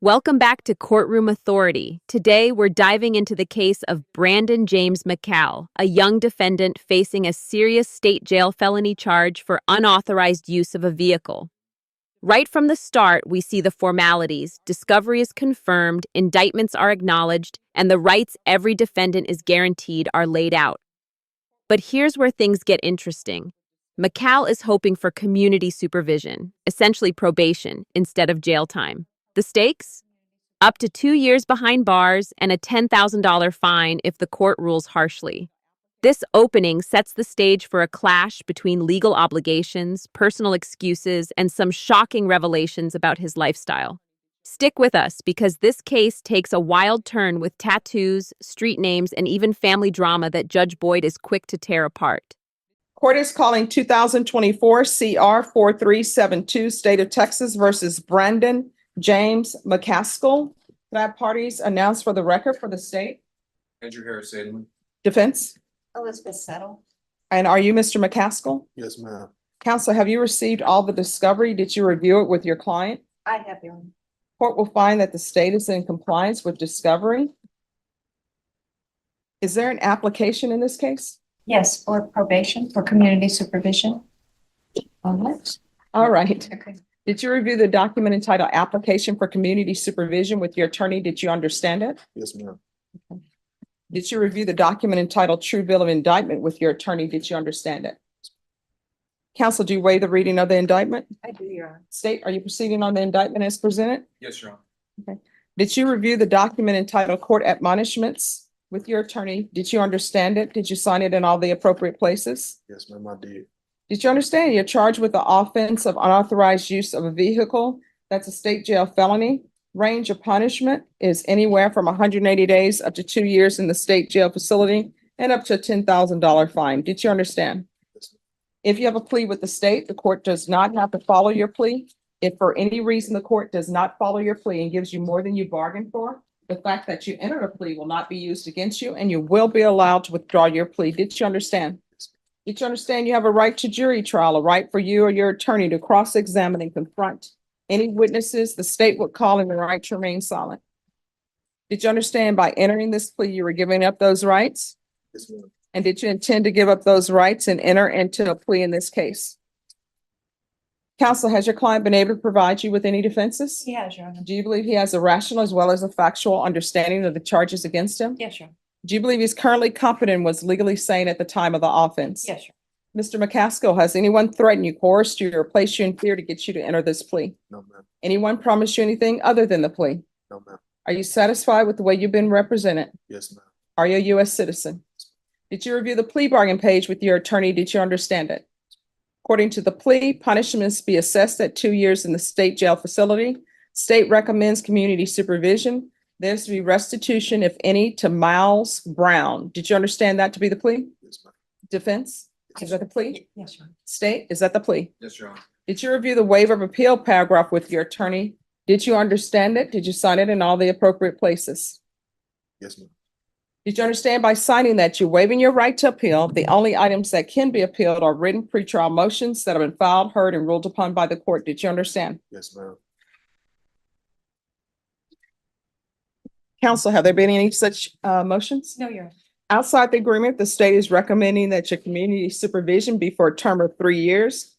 Welcome back to Courtroom Authority. Today, we're diving into the case of Brandon James McCal, a young defendant facing a serious state jail felony charge for unauthorized use of a vehicle. Right from the start, we see the formalities, discovery is confirmed, indictments are acknowledged, and the rights every defendant is guaranteed are laid out. But here's where things get interesting. McCal is hoping for community supervision, essentially probation, instead of jail time. The stakes? Up to 2 years behind bars and a $10,000 fine if the court rules harshly. This opening sets the stage for a clash between legal obligations, personal excuses, and some shocking revelations about his lifestyle. Stick with us because this case takes a wild turn with tattoos, street names, and even family drama that Judge Boyd is quick to tear apart. Court is calling 2024 CR 4372, State of Texas versus Brandon James McCal. Can I have parties announced for the record for the state? Andrew Harris Salem. Defense? Elizabeth Settle. And are you Mr. McCaskill? Yes, ma'am. Counsel, have you received all the discovery? Did you review it with your client? I have your. Court will find that the state is in compliance with discovery. Is there an application in this case? Yes, for probation, for community supervision. On what? All right. Okay. Did you review the document entitled Application for Community Supervision with your attorney? Did you understand it? Yes, ma'am. Did you review the document entitled True Bill of Indictment with your attorney? Did you understand it? Counsel, do you waive the reading of the indictment? I do, Your Honor. State, are you proceeding on the indictment as presented? Yes, Your Honor. Did you review the document entitled Court Admonishments with your attorney? Did you understand it? Did you sign it in all the appropriate places? Yes, ma'am, I did. Did you understand you're charged with the offense of unauthorized use of a vehicle? That's a state jail felony. Range of punishment is anywhere from 180 days up to 2 years in the state jail facility and up to a $10,000 fine. Did you understand? Yes, ma'am. If you have a plea with the state, the court does not have to follow your plea. If for any reason the court does not follow your plea and gives you more than you bargained for, the fact that you entered a plea will not be used against you and you will be allowed to withdraw your plea. Did you understand? Did you understand you have a right to jury trial, a right for you or your attorney to cross-examine and confront any witnesses the state would call in the right to remain silent? Did you understand by entering this plea, you were giving up those rights? Yes, ma'am. And did you intend to give up those rights and enter into a plea in this case? Counsel, has your client been able to provide you with any defenses? Yes, Your Honor. Do you believe he has a rational as well as a factual understanding of the charges against him? Yes, Your Honor. Do you believe he's currently competent and was legally sane at the time of the offense? Yes, Your Mr. McCaskill, has anyone threatened you, coerced you, or placed you in fear to get you to enter this plea? No, ma'am. Anyone promised you anything other than the plea? No, ma'am. Are you satisfied with the way you've been represented? Yes, ma'am. Are you a U.S. citizen? Did you review the plea bargain page with your attorney? Did you understand it? According to the plea, punishments be assessed at 2 years in the state jail facility. State recommends community supervision. There's to be restitution, if any, to Miles Brown. Did you understand that to be the plea? Yes, ma'am. Defense? Is that the plea? Yes, Your Honor. State, is that the plea? Yes, Your Honor. Did you review the waiver of appeal paragraph with your attorney? Did you understand it? Did you sign it in all the appropriate places? Yes, ma'am. Did you understand by signing that you're waiving your right to appeal? The only items that can be appealed are written pretrial motions that have been filed, heard, and ruled upon by the court. Did you understand? Yes, ma'am. Counsel, have there been any such motions? No, Your Honor. Outside the agreement, the state is recommending that your community supervision be for a term of 3 years.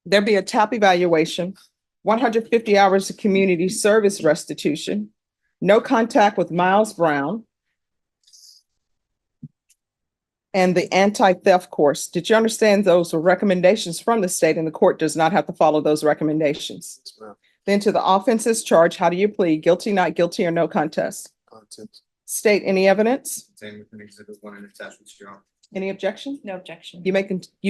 There be a TAP evaluation, 150 hours of community service restitution, no contact with Miles Brown, and the anti-theft course. Did you understand those were recommendations from the state and the court does not have to follow those recommendations? Yes, ma'am. Then to the offenses charged, how do you plead? Guilty, not guilty, or no contest? Content. State any evidence? Same with an exhibit 1 and attachments, Your Honor. Any objection? No objection. You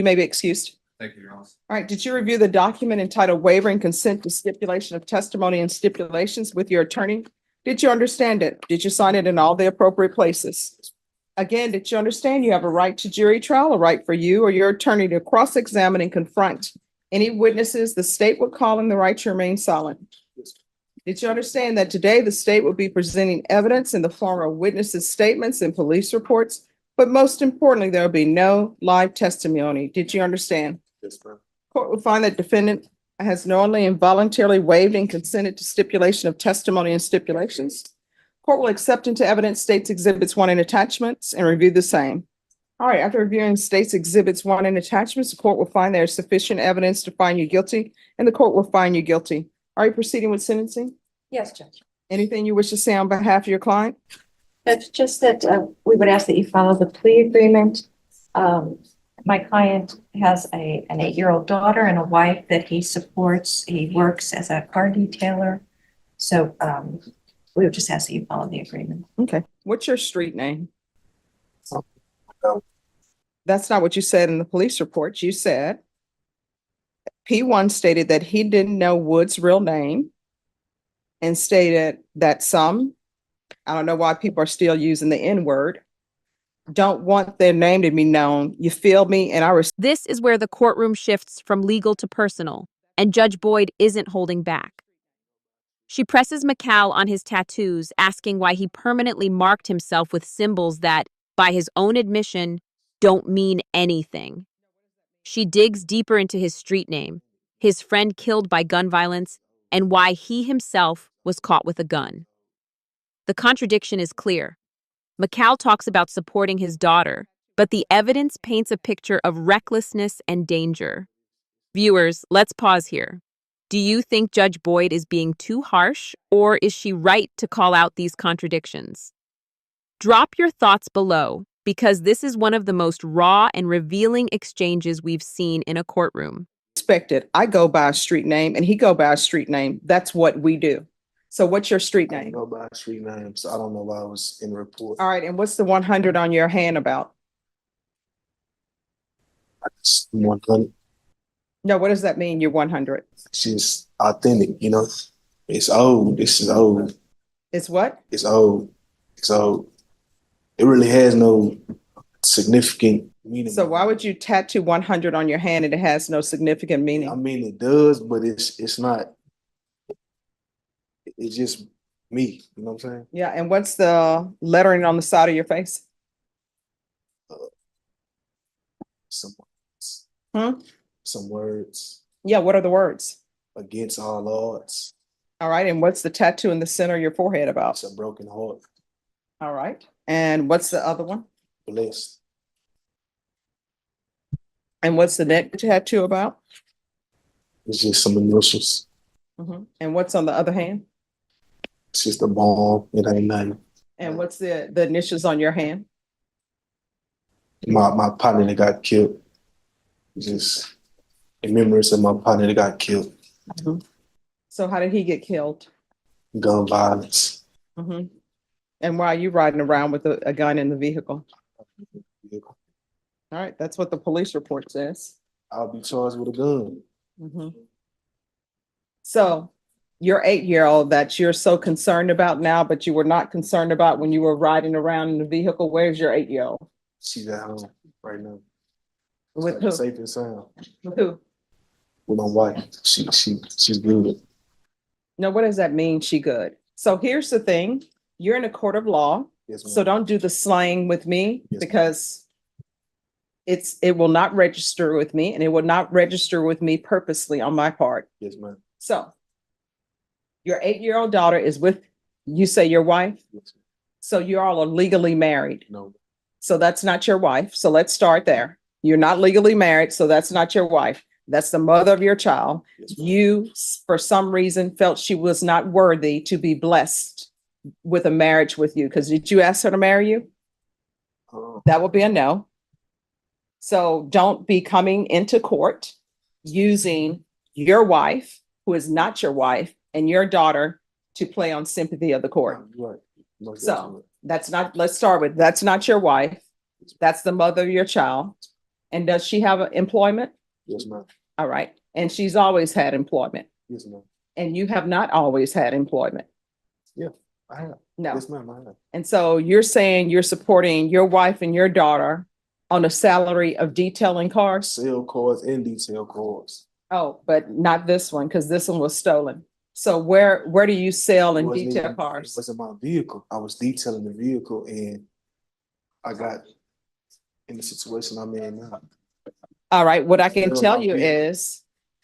may be excused. Thank you, Your Honor. All right, did you review the document entitled Waiver and Consent to Stipulation of Testimony and Stipulations with your attorney? Did you understand it? Did you sign it in all the appropriate places? Again, did you understand you have a right to jury trial, a right for you or your attorney to cross-examine and confront any witnesses the state would call in the right to remain silent? Yes. Did you understand that today the state will be presenting evidence in the form of witnesses' statements and police reports, but most importantly, there will be no live testimony? Did you understand? Yes, ma'am. Court will find that defendant has knowingly and voluntarily waived and consented to stipulation of testimony and stipulations. Court will accept into evidence states exhibits 1 and attachments and review the same. All right, after reviewing states exhibits 1 and attachments, the court will find there is sufficient evidence to find you guilty, and the court will find you guilty. Are you proceeding with sentencing? Yes, Judge. Anything you wish to say on behalf of your client? It's just that we would ask that you follow the plea agreement. My client has an 8-year-old daughter and a wife that he supports. He works as a car detailer. So we would just ask that you follow the agreement. Okay. What's your street name? No. That's not what you said in the police report. You said P1 stated that he didn't know Wood's real name and stated that some, I don't know why people are still using the N-word, don't want their name to be known. You feel me? And This is where the courtroom shifts from legal to personal, and Judge Boyd isn't holding back. She presses McCal on his tattoos, asking why he permanently marked himself with symbols that, by his own admission, don't mean anything. She digs deeper into his street name, his friend killed by gun violence, and why he himself was caught with a gun. The contradiction is clear. McCal talks about supporting his daughter, but the evidence paints a picture of recklessness and danger. Viewers, let's pause here. Do you think Judge Boyd is being too harsh, or is she right to call out these contradictions? Drop your thoughts below, because this is one of the most raw and revealing exchanges we've seen in a courtroom. respected. I go by a street name and he go by a street name. That's what we do. So what's your street I didn't name? go by street name, so I don't know why I was in the report. All right. And what's the 100 on your hand about? I just 100. No, what does that mean? You're 100. It's just authentic, you know. It's old. This is old. It's what? It's old. It's old. It really has no significant meaning. So why would you tattoo 100 on your hand and it has no significant meaning? I mean, it does, but it's not. It's just me. You know what I'm saying? Yeah. And what's the lettering on the side of your face? Some words. Hmm? Some words. Yeah. What are the words? Against all odds. All right. And what's the tattoo in the center of your forehead about? It's a broken heart. All right. And what's the other one? Blessed. And what's the neck tattoo about? It's just some initials. And what's on the other hand? It's just a bomb. It ain't nothing. And what's the initials on your hand? My partner that got killed. Just in memories of my partner that got killed. So how did he get killed? Gun violence. And why are you riding around with a gun in the vehicle? All right, that's what the police report says. I'll be charged with a gun. So your 8-year-old that you're so concerned about now, but you were not concerned about when you were riding around in the vehicle, where's your 8-year-old? She's at home right now. With who? Safe and sound. With who? With my wife. She's good. No, what does that mean, she good? So here's the thing. You're in a court of law. Yes, ma'am. So don't do the slang with me Yes, ma'am. because it will not register with me and it will not register with me purposely on my part. Yes, ma'am. So your 8-year-old daughter is with, you say your wife? Yes, ma'am. So you all are legally married. No. So that's not your wife. So let's start there. You're not legally married. So that's not your wife. That's the mother of your child. Yes, ma'am. You, for some reason, felt she was not worthy to be blessed with a marriage with you. Because did you ask her to marry you? That would be a no. So don't be coming into court using your wife, who is not your wife, and your daughter to play on sympathy of the court. Right. No, So that's not, let's start with, that's not your wife. That's the mother of your child. And does she have employment? yes, ma'am. All right. And she's always had employment. Yes, ma'am. And you have not always had employment. I have. No. Yes, ma'am. I have. And so you're saying you're supporting your wife and your daughter on a salary of detailing cars? Sale cars and detail cars. Oh, but not this one, because this one was stolen. So where do you sell and Wasn't detail even- cars? It wasn't my vehicle. I was detailing the vehicle and I got in the situation I'm in now. All right, what I can Sell tell my you vehicle. is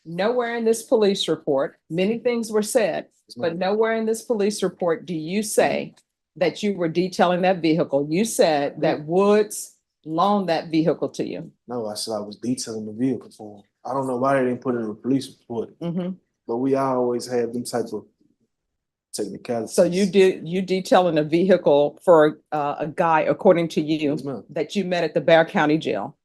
Nowhere in this police report, many things were said, but nowhere in this police report do you say that you were detailing that vehicle. You said that Woods loaned that vehicle to you. No, I said I was detailing the vehicle for him. I don't know why they didn't put it in a police report, Mhm. but we always have them type of technicalities. So you detailing a vehicle for a guy, according to you, Yes, ma'am. that you met at the Bear County Jail.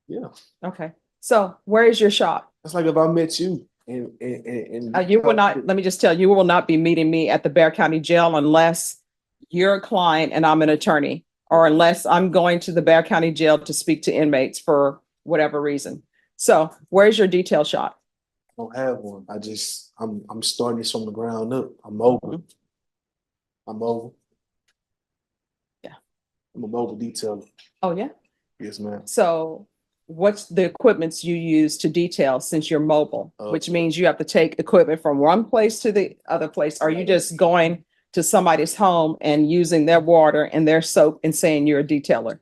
Yeah, Okay, so where is your shop? that's like if I met you and You will not, let me just tell you, you will not be meeting me at the Bear County Jail unless you're a client and I'm an attorney, or unless I'm going to the Bear County Jail to speak to inmates for whatever reason. So where's your detail shop? I don't have one. I'm starting this from the ground up. I'm mobile. I'm mobile. Yeah. I'm a mobile detailer. Oh, yeah. Yes, ma'am. So what's the equipments you use to detail since you're mobile, which means you have to take equipment from one place to the other place? Are you just going to somebody's home and using their water and their soap and saying you're a detailer?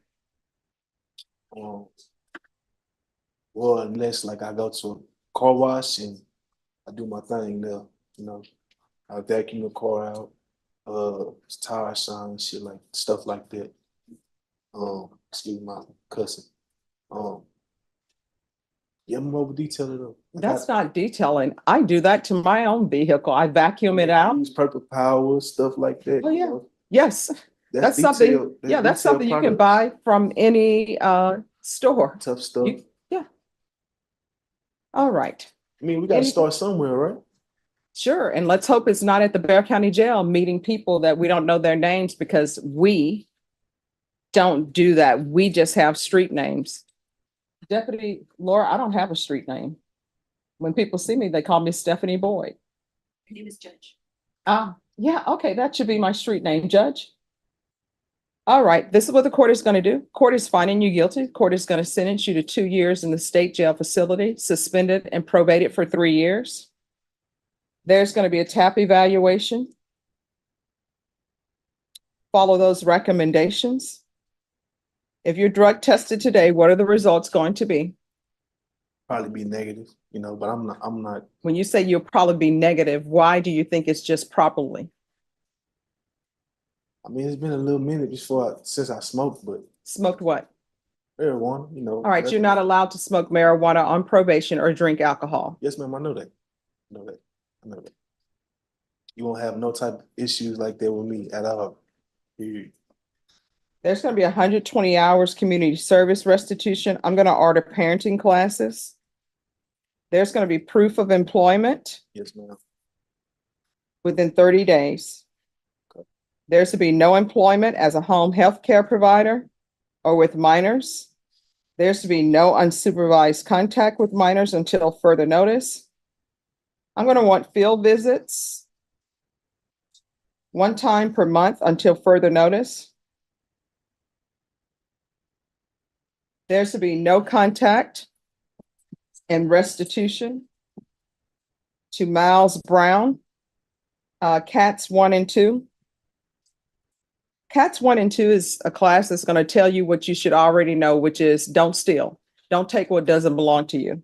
Well, unless like I go to a car wash and I do my thing there, you know, I vacuum the car out, tire shine, shit like stuff like that. Excuse my cussing. Yeah, I'm a mobile detailer though. That's not detailing. I do that to my own vehicle. I vacuum it out. Use purple power, stuff like that. Oh, yeah. You know? Yes, that's something. Yeah, that's detail something you can products. buy from any store. Tough stuff. Yeah. All right. I mean, we gotta start somewhere, right? Sure. And let's hope it's not at the Bear County Jail meeting people that we don't know their names, because we don't do that. We just have street names. Deputy Laura, I don't have a street name. When people see me, they call me Stephanie Boyd. Her name is Judge. Yeah, okay, that should be my street name, Judge. All right, this is what the court is going to do. Court is finding you guilty. Court is going to sentence you to 2 years in the state jail facility, suspended and probated for 3 years. There's going to be a TAP evaluation. Follow those recommendations. If you're drug tested today, what are the results going to be? Probably be negative, you know, but I'm not. When you say you'll probably be negative, why do you think it's just probably? I mean, it's been a little minute since I smoked, but Smoked what? marijuana, you know. All right, you're not allowed to smoke marijuana on probation or drink alcohol. Yes, ma'am, I know that. I know that. I know that. You won't have no type of issues like that with me at all. Period. There's going to be 120 hours community service restitution. I'm going to order parenting classes. There's going to be proof of employment Yes, ma'am. within 30 days. Okay. There's to be no employment as a home health care provider or with minors. There's to be no unsupervised contact with minors until further notice. I'm going to want field visits 1 time per month until further notice. There's to be no contact and restitution to Miles Brown, Cats 1 and 2. Cats 1 and 2 is a class that's going to tell you what you should already know, which is don't steal. Don't take what doesn't belong to you.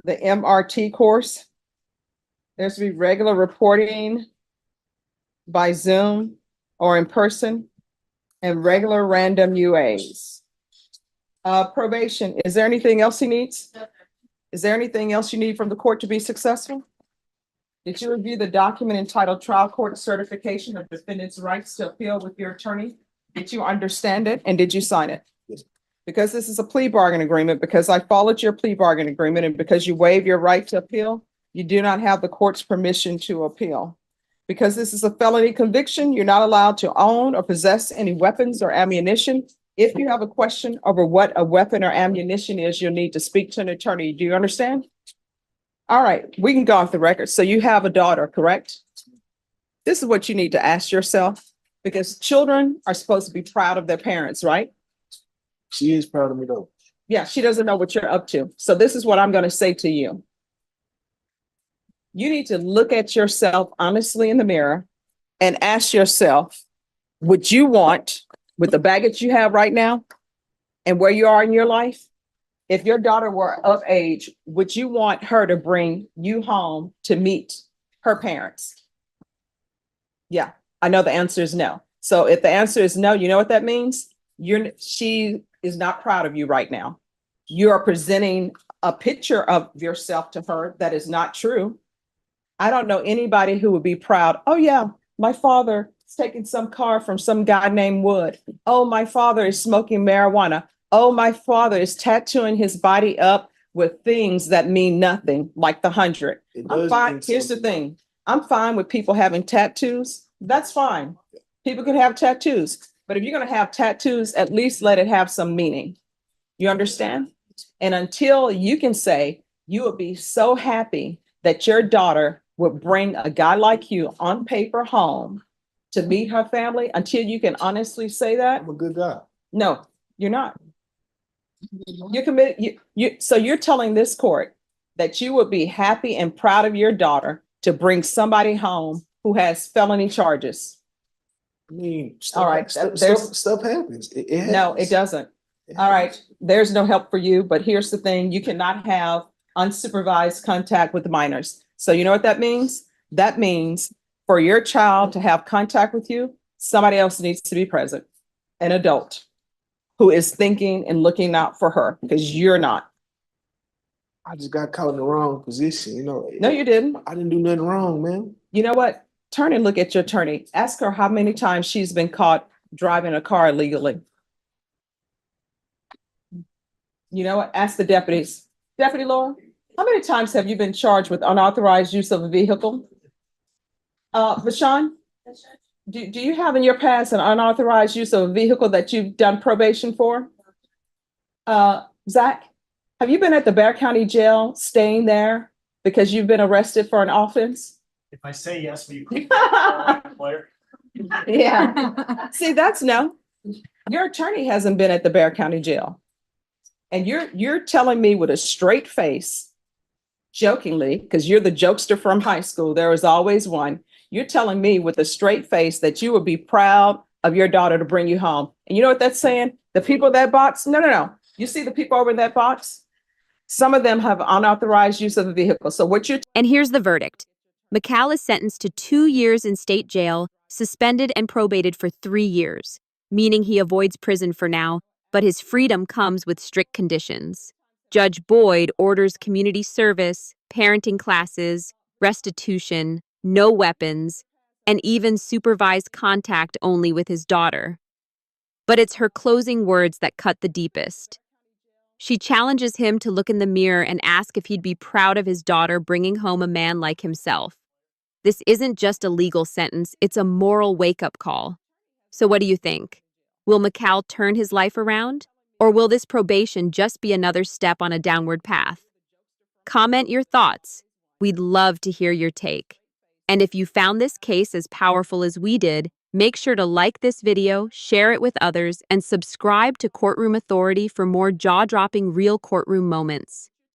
The MRT course, there's to be regular reporting by Zoom or in person, and regular random UAs. Probation, is there anything else he needs? Is there anything else you need from the court to be successful? Did you review the document entitled Trial Court Certification of Defendant's Rights to Appeal with your attorney? Did you understand it and did you sign it? Yes. Because this is a plea bargain agreement, because I followed your plea bargain agreement, and because you waive your right to appeal, you do not have the court's permission to appeal. Because this is a felony conviction, you're not allowed to own or possess any weapons or ammunition. If you have a question over what a weapon or ammunition is, you'll need to speak to an attorney. Do you understand? All right, we can go off the record. So you have a daughter, correct? This is what you need to ask yourself, because children are supposed to be proud of their parents, right? She is proud of me though. Yeah, she doesn't know what you're up to. So this is what I'm going to say to you. You need to look at yourself honestly in the mirror and ask yourself, would you want, with the baggage you have right now and where you are in your life, if your daughter were of age, would you want her to bring you home to meet her parents? Yeah, I know the answer is no. So if the answer is no, you know what that means? She is not proud of you right now. You are presenting a picture of yourself to her that is not true. I don't know anybody who would be proud. Oh yeah, my father is taking some car from some guy named Wood. Oh, my father is smoking marijuana. Oh, my father is tattooing his body up with things that mean nothing, like the 100. It I'm does fine. mean Here's the something. thing. I'm fine with people having tattoos. That's fine. People can have tattoos, but if you're going to have tattoos, at least let it have some meaning. You understand? And until you can say you would be so happy that your daughter would bring a guy like you on paper home to meet her family, until you can honestly say that, I'm a good guy. no, you're not. You're committed. So you're telling this court that you would be happy and proud of your daughter to bring somebody home who has felony charges. I mean, All right, stuff happens. It happens. No, it doesn't. All right, there's no help for you, but here's the thing, you cannot have unsupervised contact with minors. So you know what that means? That means for your child to have contact with you, somebody else needs to be present, an adult who is thinking and looking out for her, because you're not. I just got caught in the wrong position, you know. No, you didn't. I didn't do nothing wrong, man. You know what? Turn and look at your attorney. Ask her how many times she's been caught driving a car illegally. You know what? Ask the deputies. Deputy Laura, how many times have you been charged with unauthorized use of a vehicle? Vashawn, do you have in your past an unauthorized use of a vehicle that you've done probation for? Zach, have you been at the Bear County Jail staying there because you've been arrested for an offense? If I say yes, will you click the player? Yeah. See, that's no. Your attorney hasn't been at the Bear County Jail. And you're telling me with a straight face, jokingly, because you're the jokester from high school, there was always one. You're telling me with a straight face that you would be proud of your daughter to bring you home. And you know what that's saying? The people in that box, no. You see the people over in that box? Some of them have unauthorized use of a vehicle. So what you're And here's the verdict. McCal is sentenced to 2 years in state jail, suspended and probated for 3 years, meaning he avoids prison for now, but his freedom comes with strict conditions. Judge Boyd orders community service, parenting classes, restitution, no weapons, and even supervised contact only with his daughter. But it's her closing words that cut the deepest. She challenges him to look in the mirror and ask if he'd be proud of his daughter bringing home a man like himself. This isn't just a legal sentence, it's a moral wake-up call. So what do you think? Will McCal turn his life around? Or will this probation just be another step on a downward path? Comment your thoughts. We'd love to hear your take. And if you found this case as powerful as we did, make sure to like this video, share it with others, and subscribe to Courtroom Authority for more jaw-dropping real courtroom moments.